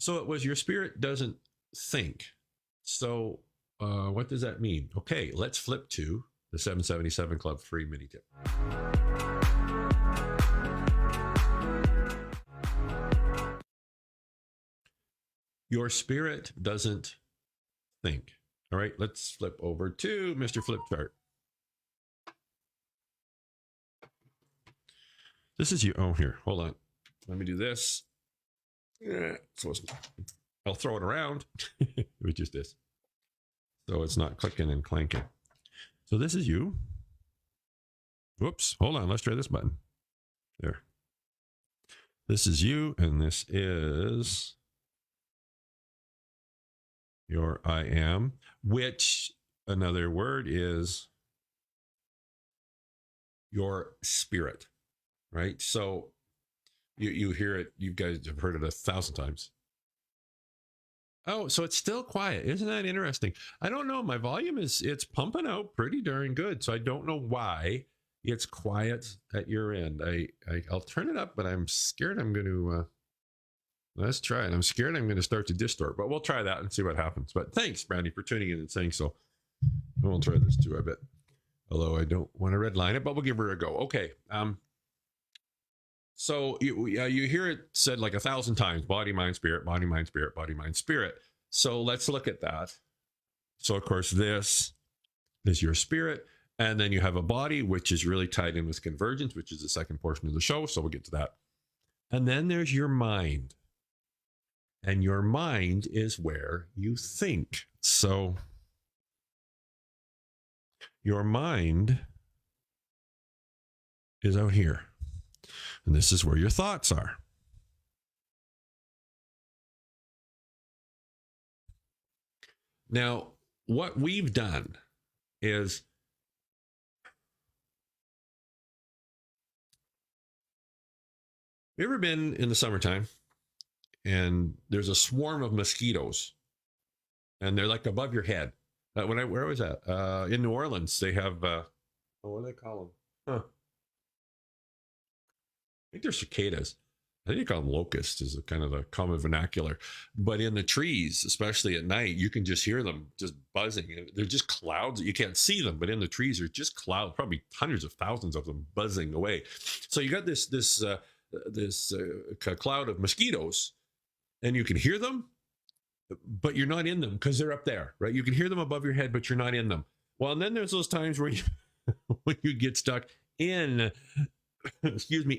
So it was your spirit doesn't think. So what does that mean? Okay, let's flip to the 777 Club free mini tip. Your spirit doesn't think. All right, let's flip over to Mr. Flip Chart. This is you. Oh, here, hold on. Let me do this. Yeah, I'll throw it around. It was just this. So it's not clicking and clanking. So this is you. Whoops, hold on. Let's try this button. There. This is you, and this is your I am, which another word is your spirit, right? So you hear it, you guys have heard it 1,000 times. Oh, so it's still quiet. Isn't that interesting? I don't know. My volume it's pumping out pretty darn good. So I don't know why it's quiet at your end. I'll turn it up, but I'm scared I'm going to, let's try it. I'm scared I'm going to start to distort, but we'll try that and see what happens. But thanks, Brandy, for tuning in and saying so. We'll try this too, I bet. Although I don't want to redline it, but we'll give her a go. Okay. So you hear it said like 1,000 times, body, mind, spirit, body, mind, spirit, body, mind, spirit. So let's look at that. So of course, this is your spirit. And then you have a body, which is really tied in with convergence, which is the second portion of the show. So we'll get to that. And then there's your mind. And your mind is where you think. So your mind is out here. And this is where your thoughts are. Now, what we've done is you ever been in the summertime and there's a swarm of mosquitoes and they're like above your head? Where was that? In New Orleans, they have, what do they call them? Huh. I think they're cicadas. I think they call them locusts is a kind of a common vernacular. But in the trees, especially at night, you can just hear them just buzzing. They're just clouds. You can't see them, but in the trees, they're just clouds, probably hundreds of thousands of them buzzing away. So you got this cloud of mosquitoes, and you can hear them, but you're not in them because they're up there, right? You can hear them above your head, but you're not in them. Well, and then there's those times where when you get stuck in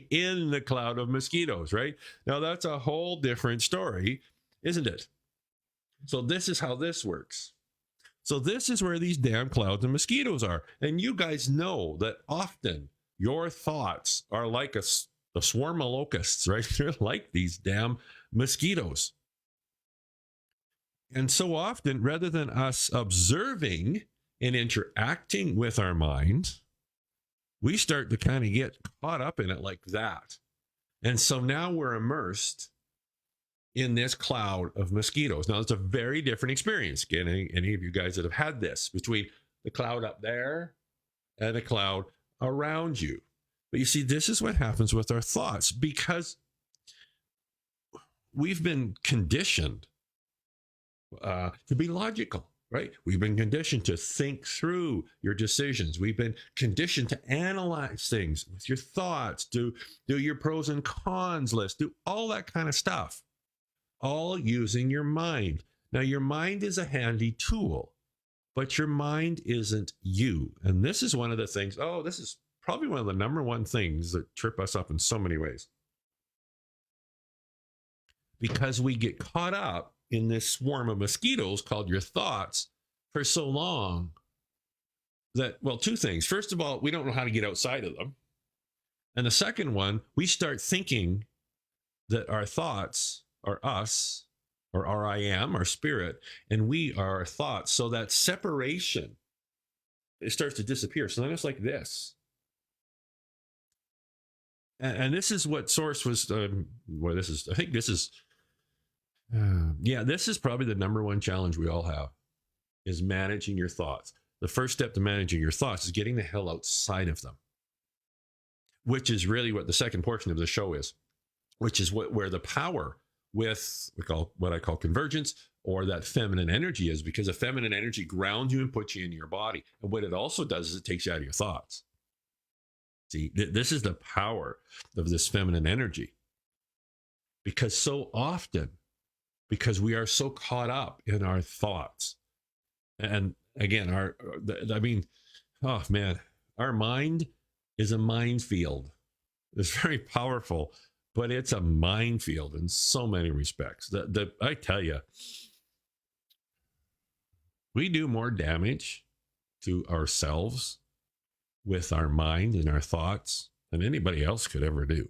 in the cloud of mosquitoes, right? Now that's a whole different story, isn't it? So this is how this works. So this is where these damn clouds of mosquitoes are. And you guys know that often your thoughts are like a swarm of locusts, right? They're like these damn mosquitoes. And so often, rather than us observing and interacting with our mind, we start to kind of get caught up in it like that. And so now we're immersed in this cloud of mosquitoes. Now, it's a very different experience. Again, any of you guys that have had this, between the cloud up there and the cloud around you. But you see, this is what happens with our thoughts, because we've been conditioned to be logical. Right? We've been conditioned to think through your decisions. We've been conditioned to analyze things with your thoughts, do your pros and cons list, do all that kind of stuff, all using your mind. Now, your mind is a handy tool, but your mind isn't you. And this is one of the things, this is probably one of the number one things that trip us up in so many ways. Because we get caught up in this swarm of mosquitoes called your thoughts for so long that, well, two things. First of all, we don't know how to get outside of them. And the second one, we start thinking that our thoughts are us, or our I am, our spirit, and we are our thoughts. So that separation, it starts to disappear. So then it's like this. And this is what Source was, I think this is, this is probably the number one challenge we all have, is managing your thoughts. The first step to managing your thoughts is getting the hell outside of them, which is really what the second portion of the show is, which is where the power with what I call convergence, or that feminine energy is, because a feminine energy grounds you and puts you in your body. And what it also does is it takes you out of your thoughts. See, this is the power of this feminine energy. Because so often, because we are so caught up in our thoughts, and again, oh man, our mind is a minefield. It's very powerful, but it's a minefield in so many respects. I tell you, we do more damage to ourselves with our mind and our thoughts than anybody else could ever do.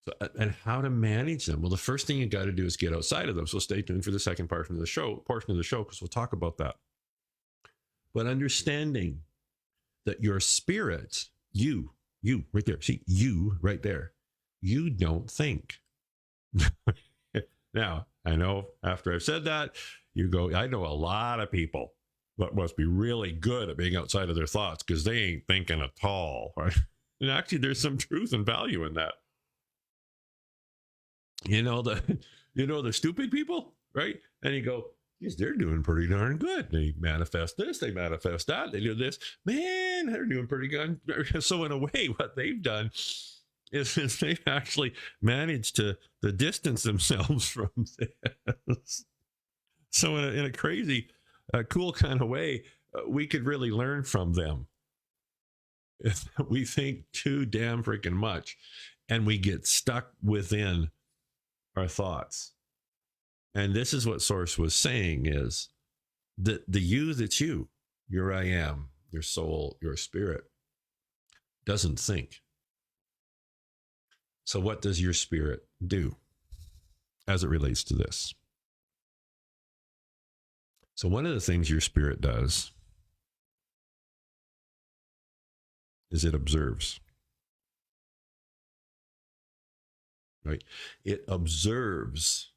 So, and how to manage them? Well, the first thing you got to do is get outside of them. So stay tuned for the second portion of the show, because we'll talk about that. But understanding that your spirit, you right there, see, you right there, you don't think. Now, I know after I've said that, you go, I know a lot of people that must be really good at being outside of their thoughts because they ain't thinking at all, right? And actually, there's some truth and value in that. The stupid people, right? And you go, yes, they're doing pretty darn good. They manifest this, they manifest that, they do this. Man, they're doing pretty good. So in a way, what they've done is they've actually managed to distance themselves from this. So in a crazy, cool kind of way, we could really learn from them. If we think too damn freaking much and we get stuck within our thoughts. And this is what Source was saying, is that the you that's you, your I am, your soul, your spirit, doesn't think. So what does your spirit do as it relates to this? So one of the things your spirit does is it observes. Right? It observes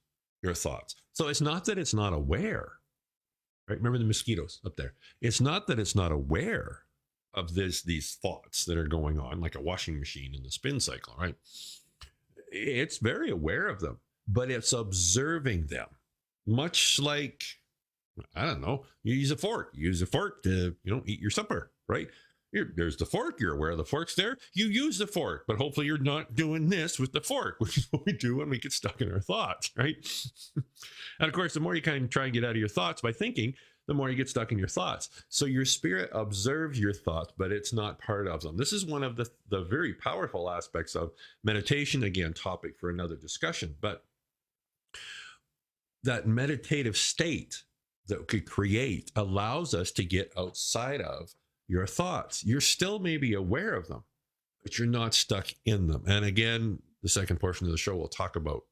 your thoughts. So it's not that it's not aware. Right? Remember the mosquitoes up there. It's not that it's not aware of these thoughts that are going on, like a washing machine in the spin cycle, right? It's very aware of them, but it's observing them. Much like, I don't know, you use a fork. You use a fork to, eat your supper, right? There's the fork. You're aware the fork's there. You use the fork, but hopefully you're not doing this with the fork, which is what we do when we get stuck in our thoughts, right? And of course, the more you kind of try and get out of your thoughts by thinking, the more you get stuck in your thoughts. So your spirit observes your thoughts, but it's not part of them. This is one of the very powerful aspects of meditation. Again, topic for another discussion, but that meditative state that could create allows us to get outside of your thoughts. You're still maybe aware of them, but you're not stuck in them. And again, the second portion of the show will talk about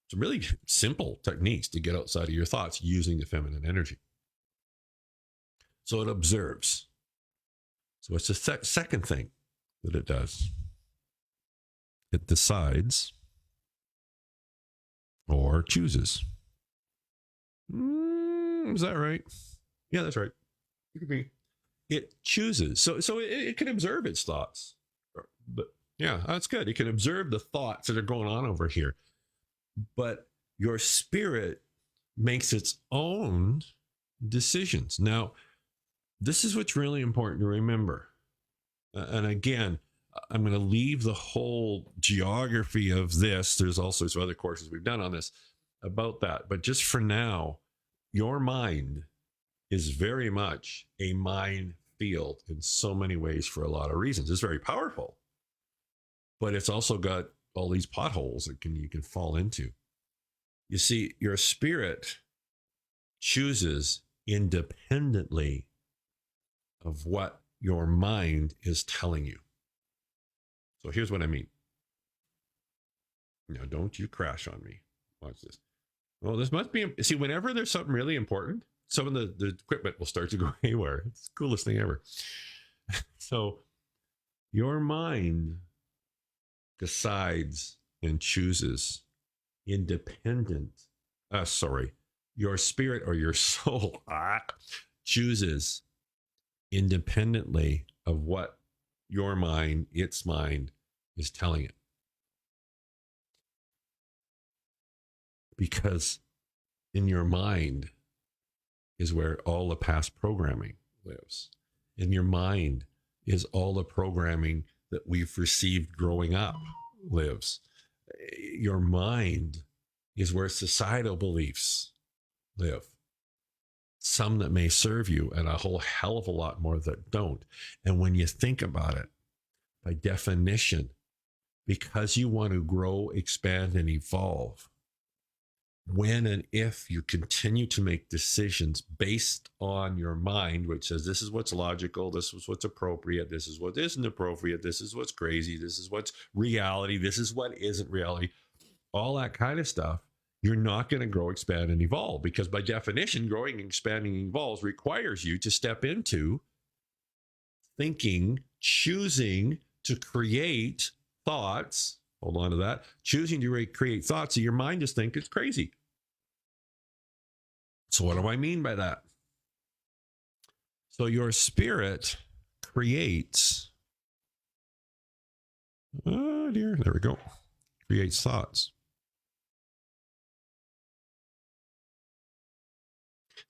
some really simple techniques to get outside of your thoughts using the feminine energy. So it observes. So it's the second thing that it does. It decides or chooses. Is that right? Yeah, that's right. It chooses. So it can observe its thoughts. But yeah, that's good. It can observe the thoughts that are going on over here. But your spirit makes its own decisions. Now, this is what's really important to remember. And again, I'm going to leave the whole geography of this. There's all sorts of other courses we've done on this about that. But just for now, your mind is very much a minefield in so many ways for a lot of reasons. It's very powerful, but it's also got all these potholes that you can fall into. You see, your spirit chooses independently of what your mind is telling you. So here's what I mean. Now, don't you crash on me. Watch this. Well, this must be, see, whenever there's something really important, some of the equipment will start to go haywire. It's the coolest thing ever. So your mind decides and chooses independent. Your spirit or your soul chooses independently of what your mind, its mind, is telling it. because in your mind is where all the past programming lives. In your mind is all the programming that we've received growing up lives. Your mind is where societal beliefs live. Some that may serve you, and a whole hell of a lot more that don't. And when you think about it, by definition, because you want to grow, expand, and evolve, when and if you continue to make decisions based on your mind, which says this is what's logical, this is what's appropriate, this is what isn't appropriate, this is what's crazy, this is what's reality, this is what isn't reality, all that kind of stuff, you're not going to grow, expand, and evolve, because by definition, growing, expanding, and evolves requires you to step into thinking, choosing to create thoughts. Hold on to that. Choosing to create thoughts that your mind just thinks it's crazy. So what do I mean by that? So your spirit creates, oh dear, there we go, creates thoughts.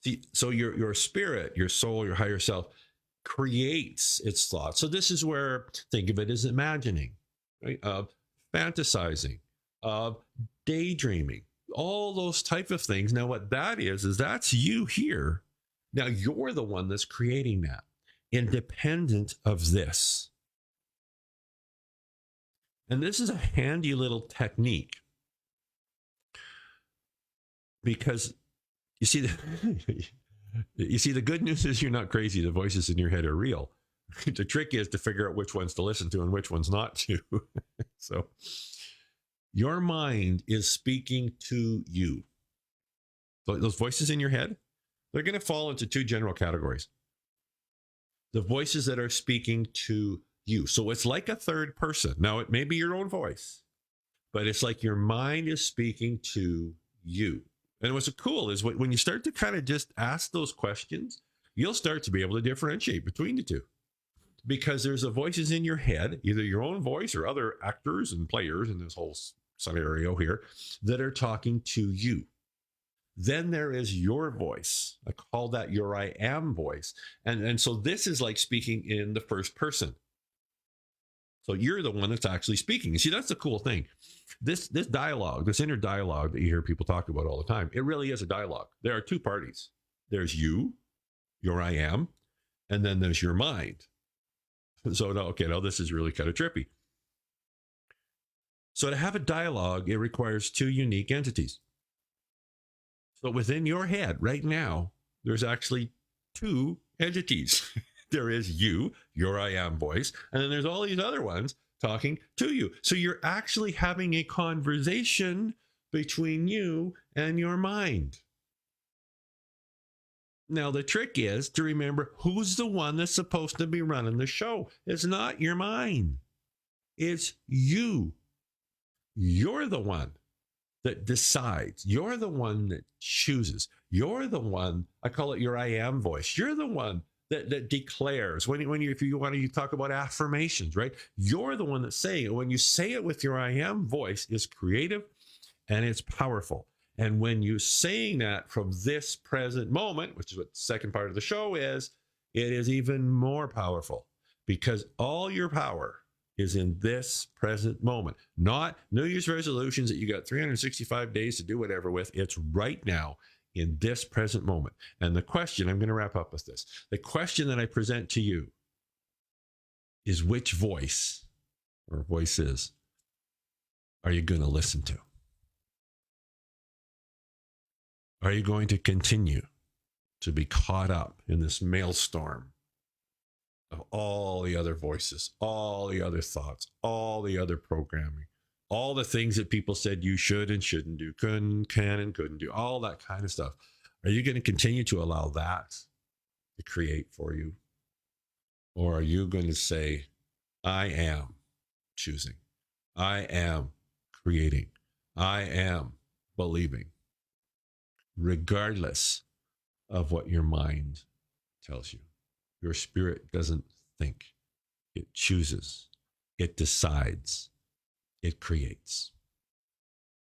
See, so your spirit, your soul, your higher self creates its thoughts. So this is where, think of it as imagining, right? Of fantasizing, of daydreaming, all those type of things. Now, what that is that's you here. Now, you're the one that's creating that, independent of this. And this is a handy little technique, because you see, the good news is you're not crazy. The voices in your head are real. The trick is to figure out which ones to listen to and which ones not to. So your mind is speaking to you. So those voices in your head, they're going to fall into two general categories. The voices that are speaking to you. So it's like a third person. Now, it may be your own voice, but it's like your mind is speaking to you. And what's cool is when you start to kind of just ask those questions, you'll start to be able to differentiate between the two. Because there's the voices in your head, either your own voice or other actors and players in this whole scenario here, that are talking to you. Then there is your voice. I call that your I am voice. And so this is like speaking in the first person. So you're the one that's actually speaking. You see, that's the cool thing. This dialogue, this inner dialogue that you hear people talk about all the time, it really is a dialogue. There are two parties. There's you, your I am, and then there's your mind. So, now this is really kind of trippy. So to have a dialogue, it requires two unique entities. So within your head right now, there's actually two entities. There is you, your I am voice, and then there's all these other ones talking to you. So you're actually having a conversation between you and your mind. Now, the trick is to remember who's the one that's supposed to be running the show. It's not your mind. It's you. You're the one that decides. You're the one that chooses. You're the one, I call it your I am voice. You're the one that declares. If you want to talk about affirmations, right? You're the one that's saying it. When you say it with your I am voice, it's creative and it's powerful. And when you're saying that from this present moment, which is what the second part of the show is, it is even more powerful, because all your power is in this present moment, not New Year's resolutions that you got 365 days to do whatever with. It's right now in this present moment. And the question, I'm going to wrap up with this. The question that I present to you is, which voice or voices are you going to listen to? Are you going to continue to be caught up in this maelstrom of all the other voices, all the other thoughts, all the other programming, all the things that people said you should and shouldn't do, can and couldn't do, all that kind of stuff? Are you going to continue to allow that to create for you? Or are you going to say, I am choosing, I am creating, I am believing, regardless of what your mind tells you? Your spirit doesn't think, it chooses, it decides, it creates.